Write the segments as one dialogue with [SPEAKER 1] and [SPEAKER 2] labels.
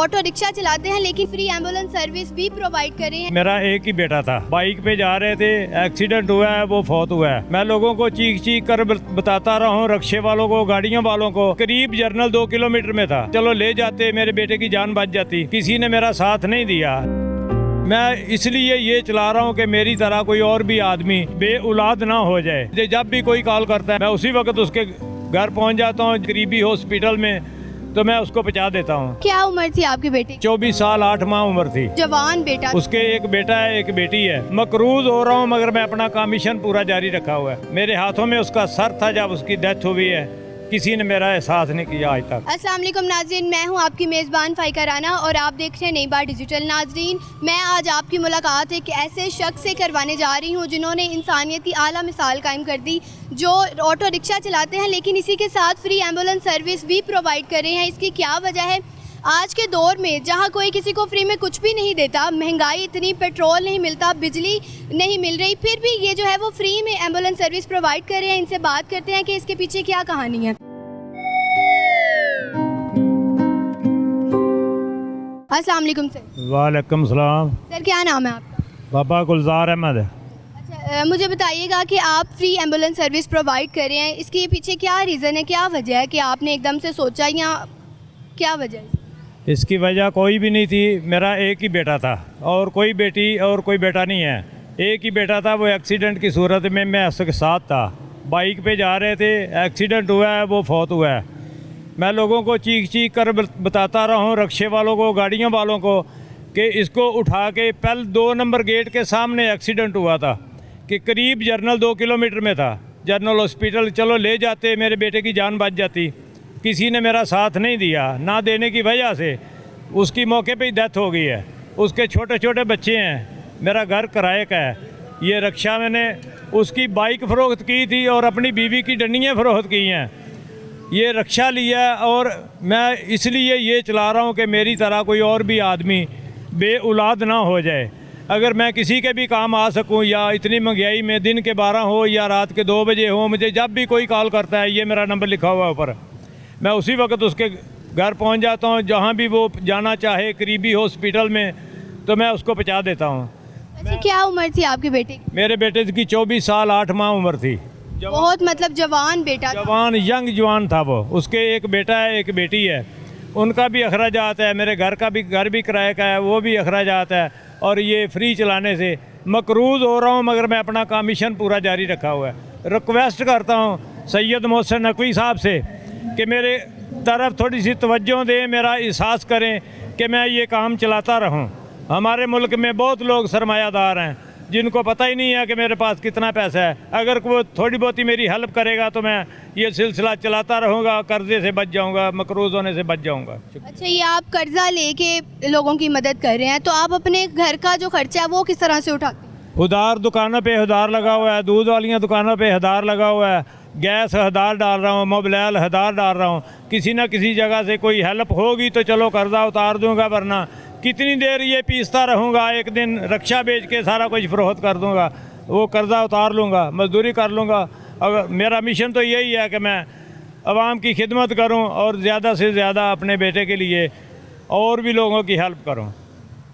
[SPEAKER 1] Auto rickshaw चलाते हैं लेकिन फ्री एम्बुलेंस सर्विस भी प्रोवाइड कर रहे हैं।
[SPEAKER 2] मेरा एक ही बेटा था, बाइक पे जा रहे थे, एक्सीडेंट हुआ है, वो फौत हुआ है। मैं लोगों को चीख चीख कर बताता रहा हूँ, रिक्शे वालों को, गाड़ियों वालों को। करीब जर्नल 2 किलोमीटर में था, चलो ले जाते, मेरे बेटे की जान बच जाती। किसी ने मेरा साथ नहीं दिया। मैं इसलिए ये चला रहा हूँ कि मेरी तरह कोई और भी आदमी बे औलाद ना हो जाए। जब भी कोई कॉल करता है मैं उसी वक्त उसके घर पहुँच जाता हूँ, करीबी हॉस्पिटल में, तो मैं उसको पहुँचा देता हूँ।
[SPEAKER 1] क्या उम्र थी आपके बेटे की?
[SPEAKER 2] 24 साल 8 माह उम्र थी।
[SPEAKER 1] जवान बेटा।
[SPEAKER 2] उसके एक बेटा है, एक बेटी है। मकरूज हो रहा हूँ मगर मैं अपना काम मिशन पूरा जारी रखा हुआ है। मेरे हाथों में उसका सर था जब उसकी डेथ हुई है, किसी ने मेरा एहसास नहीं किया आज तक।
[SPEAKER 1] अस्सलाम वालेकुम नाज़रीन, मैं हूं आपकी मेज़बान फ़ाइका राना और आप देख रहे हैं नई बार डिजिटल। नाज़रीन, मैं आज आपकी मुलाकात एक ऐसे शख्स से करवाने जा रही हूं जिन्होंने इंसानियत की आला मिसाल कायम कर दी, जो ऑटो रिक्शा चलाते हैं लेकिन इसी के साथ फ्री एम्बुलेंस सर्विस भी प्रोवाइड कर रहे हैं। इसकी क्या वजह है? आज के दौर में जहां कोई किसी को फ्री में कुछ भी नहीं देता, महंगाई इतनी, पेट्रोल नहीं मिलता, बिजली नहीं मिल रही, फिर भी ये जो है वो फ्री में एम्बुलेंस सर्विस प्रोवाइड कर रहे हैं। इनसे बात करते हैं कि इसके पीछे क्या कहानी है। अस्सलाम वालेकुम सर।
[SPEAKER 2] वालेकुम सलाम।
[SPEAKER 1] सर क्या नाम है आपका?
[SPEAKER 2] बाबा गुलजार अहमद।
[SPEAKER 1] अच्छा, मुझे बताइएगा कि आप फ्री एम्बुलेंस सर्विस प्रोवाइड कर रहे हैं, इसके पीछे क्या रीज़न है, क्या वजह है कि आपने एकदम से सोचा, या क्या वजह है?
[SPEAKER 2] इसकी वजह कोई भी नहीं थी। मेरा एक ही बेटा था और कोई बेटी और कोई बेटा नहीं है। एक ही बेटा था, वो एक्सीडेंट की सूरत में मैं उसके साथ था। बाइक पे जा रहे थे, एक्सीडेंट हुआ है, वो फौत हुआ है। मैं लोगों को चीख चीख कर बताता रहा हूँ, रिक्शे वालों को, गाड़ियों वालों को, कि इसको उठा के पहले 2 नंबर गेट के सामने एक्सीडेंट हुआ था, कि करीब जर्नल 2 किलोमीटर में था, जर्नल हॉस्पिटल, चलो ले जाते, मेरे बेटे की जान बच जाती। किसी ने मेरा साथ नहीं दिया। ना देने की वजह से उसकी मौके पे ही डेथ हो गई है। उसके छोटे छोटे बच्चे हैं। मेरा घर किराए का है। ये रिक्शा मैंने उसकी बाइक फ़रोख्त की थी और अपनी बीवी की डंडियाँ फ़रोख्त की हैं। ये रिक्शा लिया और मैं इसलिए ये चला रहा हूँ कि मेरी तरह कोई और भी आदमी बे औलाद ना हो जाए। अगर मैं किसी के भी काम आ सकूँ, या इतनी महंगाई में दिन के 12 हो या रात के 2 बजे हो, मुझे जब भी कोई कॉल करता है, ये मेरा नंबर लिखा हुआ है ऊपर, मैं उसी वक्त उसके घर पहुंच जाता हूं। जहां भी वो जाना चाहे करीबी हॉस्पिटल में, तो मैं उसको पहुंचा देता हूं।
[SPEAKER 1] अच्छा, क्या उम्र थी आपके बेटे की?
[SPEAKER 2] मेरे बेटे की 24 साल 8 माह उम्र थी।
[SPEAKER 1] बहुत मतलब जवान बेटा था।
[SPEAKER 2] जवान यंग जवान था वो। उसके एक बेटा है, एक बेटी है। उनका भी अखराजात है, मेरे घर भी किराए का है, वो भी अखराजात है। और ये फ्री चलाने से मकरूज हो रहा हूँ मगर मैं अपना काम मिशन पूरा जारी रखा हुआ है। रिक्वेस्ट करता हूँ सैयद मोहसिन नकवी साहब से कि मेरे तरफ थोड़ी सी तवज्जो दें, मेरा एहसास करें कि मैं ये काम चलाता रहूं। हमारे मुल्क में बहुत लोग सरमायादार हैं जिनको पता ही नहीं है कि मेरे पास कितना पैसा है। अगर वो थोड़ी बहुत ही मेरी हेल्प करेगा तो मैं ये सिलसिला चलाता रहूँगा, कर्जे से बच जाऊँगा, मकरूज होने से बच जाऊँगा।
[SPEAKER 1] अच्छा, ये आप कर्जा लेके लोगों की मदद कर रहे हैं, तो आप अपने घर का जो खर्चा है वो किस तरह से उठाते हैं?
[SPEAKER 2] उधार दुकानों पे उधार लगा हुआ है, दूध वाली दुकानों पे उधार लगा हुआ है, गैस हदार डाल रहा हूँ, मोबाइल हदार डाल रहा हूँ। किसी न किसी जगह से कोई हेल्प होगी तो चलो कर्जा उतार दूंगा, वरना कितनी देर ये पीसता रहूँगा। एक दिन रिक्शा बेच के सारा कुछ फरोख्त कर दूंगा, वो कर्जा उतार लूँगा, मजदूरी कर लूँगा। अगर मेरा मिशन तो यही है कि मैं आवाम की खिदमत करूँ और ज़्यादा से ज़्यादा अपने बेटे के लिए और भी लोगों की हेल्प करूँ।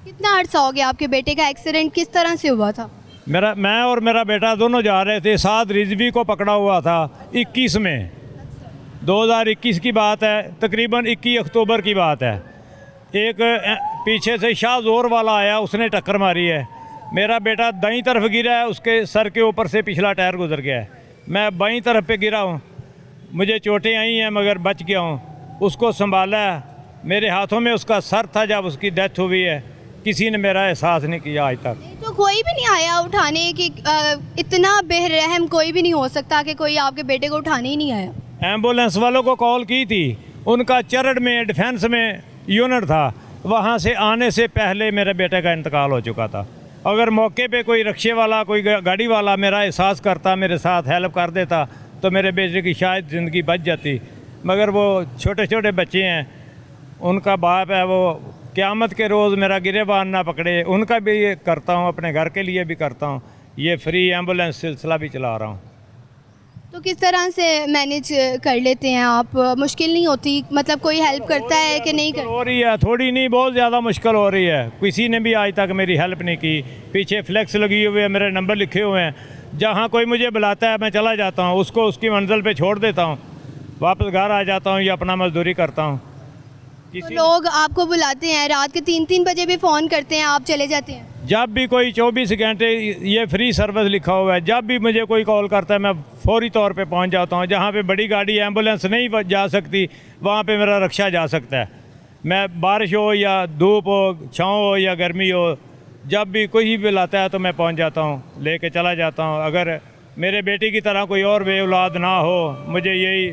[SPEAKER 1] कितना अर्सा हो गया आपके बेटे का एक्सीडेंट किस तरह से हुआ था?
[SPEAKER 2] मैं और मेरा बेटा दोनों जा रहे थे, साथ रिजवी को पकड़ा हुआ था 21 में, 2021 की बात है, तकरीबन 21 अक्टूबर की बात है। एक पीछे से शाह जोर वाला आया, उसने टक्कर मारी है। मेरा बेटा दाईं तरफ गिरा है, उसके सर के ऊपर से पिछला टायर गुजर गया है। मैं बाईं तरफ पे गिरा हूँ, मुझे चोटें आई हैं मगर बच गया हूँ। उसको संभाला है, मेरे हाथों में उसका सर था जब उसकी डेथ हुई है। किसी ने मेरा एहसास नहीं किया आज तक।
[SPEAKER 1] तो कोई भी नहीं आया उठाने की? इतना बेरहम कोई भी नहीं हो सकता कि कोई आपके बेटे को उठाने ही नहीं आया?
[SPEAKER 2] एम्बुलेंस वालों को कॉल की थी, उनका चरड़ में डिफेंस में यूनिट था, वहाँ से आने से पहले मेरे बेटे का इंतकाल हो चुका था। अगर मौके पे कोई रिक्शे वाला, कोई गाड़ी वाला मेरा एहसास करता, मेरे साथ हेल्प कर देता, तो मेरे बेटे की शायद ज़िंदगी बच जाती। मगर वो छोटे छोटे बच्चे हैं, उनका बाप है, वो क़यामत के रोज़ मेरा गिरेबान ना पकड़े, उनका भी ये करता हूँ, अपने घर के लिए भी करता हूँ। ये फ्री एम्बुलेंस सिलसिला भी चला रहा हूँ।
[SPEAKER 1] तो किस तरह से मैनेज कर लेते हैं आप? मुश्किल नहीं होती, मतलब कोई हेल्प करता है कि नहीं करता?
[SPEAKER 2] हो रही है, थोड़ी नहीं बहुत ज़्यादा मुश्किल हो रही है। किसी ने भी आज तक मेरी हेल्प नहीं की। पीछे फ्लैक्स लगी हुई है, मेरे नंबर लिखे हुए हैं, जहाँ कोई मुझे बुलाता है मैं चला जाता हूँ, उसको उसकी मंजिल पे छोड़ देता हूँ, वापस घर आ जाता हूँ या अपना मजदूरी करता हूँ।
[SPEAKER 1] तो लोग आपको बुलाते हैं, रात के 3-3 बजे भी फ़ोन करते हैं, आप चले जाते हैं?
[SPEAKER 2] जब भी कोई 24 घंटे ये फ्री सर्विस लिखा हुआ है, जब भी मुझे कोई कॉल करता है मैं फौरी तौर पे पहुंच जाता हूं। जहां पे बड़ी गाड़ी एम्बुलेंस नहीं जा सकती वहां पे मेरा रक्षा जा सकता है। मैं बारिश हो या धूप हो, छाँव हो या गर्मी हो, जब भी कोई भी बुलाता है तो मैं पहुंच जाता हूं, लेके चला जाता हूं। अगर मेरे बेटी की तरह कोई और बे औलाद ना हो, मुझे यही।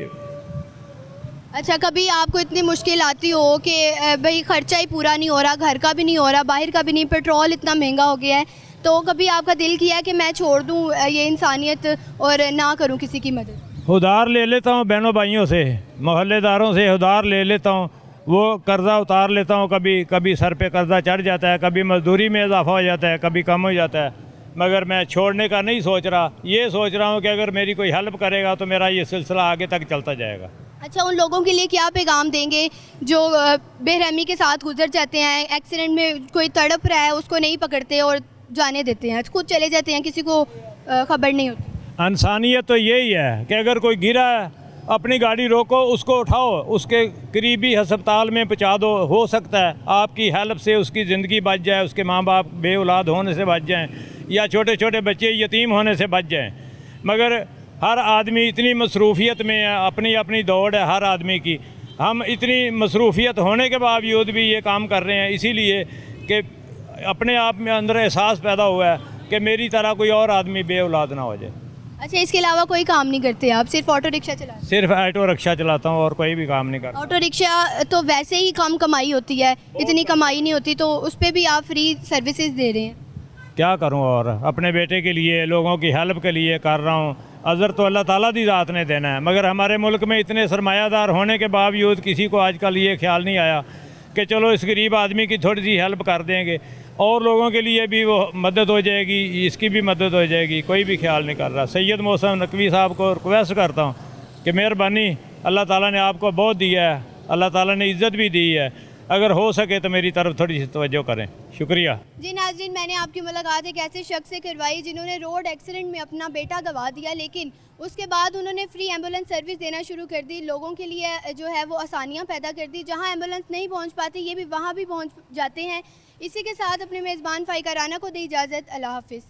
[SPEAKER 1] अच्छा, कभी आपको इतनी मुश्किल आती हो कि भाई खर्चा ही पूरा नहीं हो रहा, घर का भी नहीं हो रहा, बाहर का भी नहीं, पेट्रोल इतना महंगा हो गया है, तो कभी आपका दिल किया कि मैं छोड़ दूं ये इंसानियत और ना करूं किसी की मदद?
[SPEAKER 2] उधार ले लेता हूँ बहनों भाइयों से, मोहल्लेदारों से उधार ले लेता हूँ, वो कर्ज़ा उतार लेता हूँ। कभी कभी सर पे कर्ज़ा चढ़ जाता है, कभी मजदूरी में इजाफा हो जाता है, कभी कम हो जाता है, मगर मैं छोड़ने का नहीं सोच रहा। ये सोच रहा हूँ कि अगर मेरी कोई हेल्प करेगा तो मेरा ये सिलसिला आगे तक चलता जाएगा।
[SPEAKER 1] अच्छा, उन लोगों के लिए क्या पैगाम देंगे जो बेरहमी के साथ गुजर जाते हैं, एक्सीडेंट में कोई तड़प रहा है उसको नहीं पकड़ते और जाने देते हैं, खुद चले जाते हैं, किसी को खबर नहीं होती?
[SPEAKER 2] इंसानियत तो यही है कि अगर कोई गिरा है अपनी गाड़ी रोको, उसको उठाओ, उसके करीबी अस्पताल में पहुंचा दो। हो सकता है आपकी हेल्प से उसकी ज़िंदगी बच जाए, उसके माँ बाप बे औलाद होने से बच जाएं, या छोटे छोटे बच्चे यतीम होने से बच जाएं। मगर हर आदमी इतनी मसरूफ़ियत में है, अपनी अपनी दौड़ है हर आदमी की। हम इतनी मसरूफ़ियत होने के बावजूद भी ये काम कर रहे हैं, इसीलिए कि अपने आप में अंदर एहसास पैदा हुआ है कि मेरी तरह कोई और आदमी बे औलाद ना हो जाए।
[SPEAKER 1] अच्छा, इसके अलावा कोई काम नहीं करते आप? सिर्फ ऑटो रिक्शा चलाते हैं?
[SPEAKER 2] सिर्फ ऑटो रिक्शा चलाता हूँ और कोई भी काम नहीं करता।
[SPEAKER 1] ऑटो रिक्शा तो वैसे ही कम कमाई होती है, इतनी कमाई नहीं होती, तो उस पर भी आप फ्री सर्विसेज दे रहे हैं?
[SPEAKER 2] क्या करूँ, और अपने बेटे के लिए, लोगों की हेल्प के लिए कर रहा हूँ। अज़र तो अल्लाह ताला दी ज़ात ने देना है, मगर हमारे मुल्क में इतने सरमायादार होने के बावजूद किसी को आजकल ये ख्याल नहीं आया कि चलो इस गरीब आदमी की थोड़ी सी हेल्प कर देंगे और लोगों के लिए भी वो मदद हो जाएगी, इसकी भी मदद हो जाएगी। कोई भी ख्याल नहीं कर रहा। सैयद मोहसिन नकवी साहब को रिक्वेस्ट करता हूँ कि मेहरबानी, अल्लाह ताला ने आपको बहुत दिया है, अल्लाह ताला ने इज़्ज़त भी दी है, अगर हो सके तो मेरी तरफ थोड़ी सी तवज्जो करें। शुक्रिया
[SPEAKER 1] जी नाज़रीन, मैंने आपकी मुलाकात एक ऐसे शख्स से करवाई जिन्होंने रोड एक्सीडेंट में अपना बेटा गंवा दिया, लेकिन उसके बाद उन्होंने फ्री एम्बुलेंस सर्विस देना शुरू कर दी। लोगों के लिए जो है वो आसानियाँ पैदा कर दी, जहाँ एम्बुलेंस नहीं पहुँच पाती ये भी वहाँ भी पहुँच जाते हैं। इसी के साथ अपने मेज़बान फ़ाइका राना को दी इजाज़त। अल्लाह हाफ़िज़।